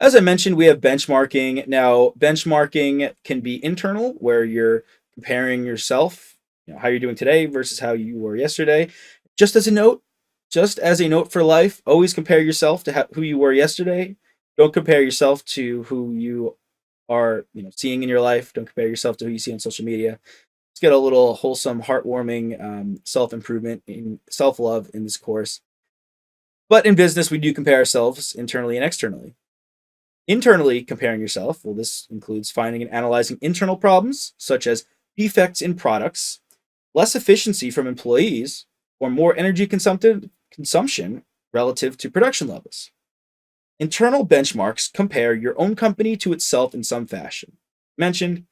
As I mentioned, we have benchmarking. Now, benchmarking can be internal, where you're comparing yourself, how you're doing today versus how you were yesterday. Just as a note, just as a note for life, always compare yourself to who you were yesterday. Don't compare yourself to who you are, seeing in your life. Don't compare yourself to who you see on social media. Let's get a little wholesome, heartwarming self improvement in self love in this course. But in business, we do compare ourselves internally and externally. Internally, comparing yourself, well, this includes finding and analyzing internal problems, such as defects in products, less efficiency from employees, or more energy consumption relative to production levels. Internal benchmarks compare your own company to itself in some fashion. Mentioned,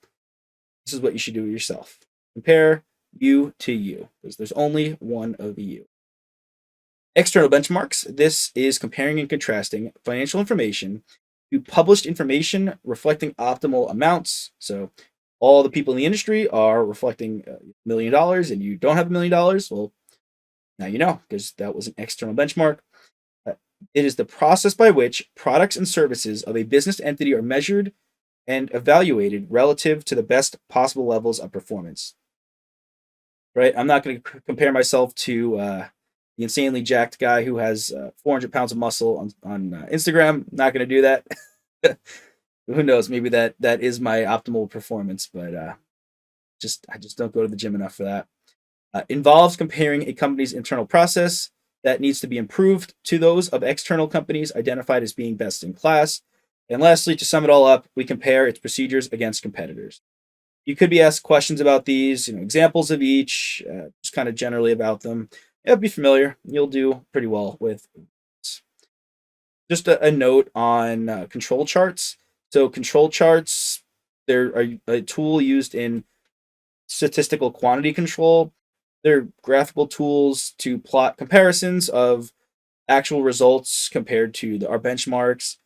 this is what you should do yourself. Compare you to you, because there's only one of you. External benchmarks, this is comparing and contrasting financial information to published information reflecting optimal amounts. So all the people in the industry are reflecting $1 million and you don't have $1 million. Well, now you know, because that was an external benchmark. It is the process by which products and services of a business entity are measured and evaluated relative to the best possible levels of performance. Right? I'm not going to compare myself to the insanely jacked guy who has 400 pounds of muscle on Instagram. Not going to do that. Who knows? Maybe that is my optimal performance, but I just don't go to the gym enough for that. Involves comparing a company's internal process that needs to be improved to those of external companies identified as being best in class. And lastly, to sum it all up, we compare its procedures against competitors. You could be asked questions about these, examples of each, just kind of generally about them. Yeah, be familiar. You'll do pretty well with this. Just a note on control charts. So control charts, they're a tool used in statistical quantity control. They're graphical tools to plot comparisons of actual results compared to our benchmarks.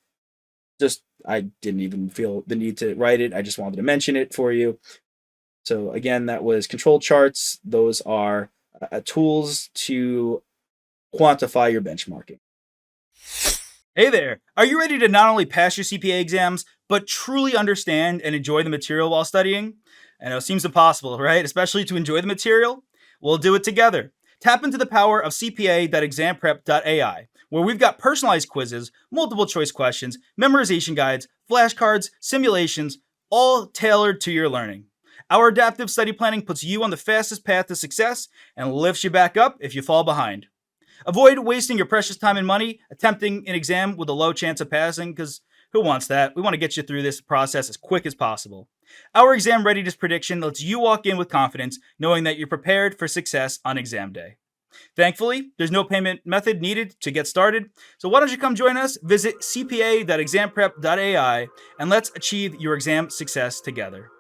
I didn't even feel the need to write it. I just wanted to mention it for you. So again, that was control charts. Those are tools to quantify your benchmarking. Hey there! Are you ready to not only pass your CPA exams, but truly understand and enjoy the material while studying? I know it seems impossible, right? Especially to enjoy the material? We'll do it together. Tap into the power of CPA.examprep.ai, where we've got personalized quizzes, multiple choice questions, memorization guides, flashcards, simulations, all tailored to your learning. Our adaptive study planning puts you on the fastest path to success and lifts you back up if you fall behind. Avoid wasting your precious time and money attempting an exam with a low chance of passing, because who wants that? We want to get you through this process as quick as possible. Our exam readiness prediction lets you walk in with confidence, knowing that you're prepared for success on exam day. Thankfully, there's no payment method needed to get started, so why don't you come join us? Visit cpa.examprep.ai and let's achieve your exam success together.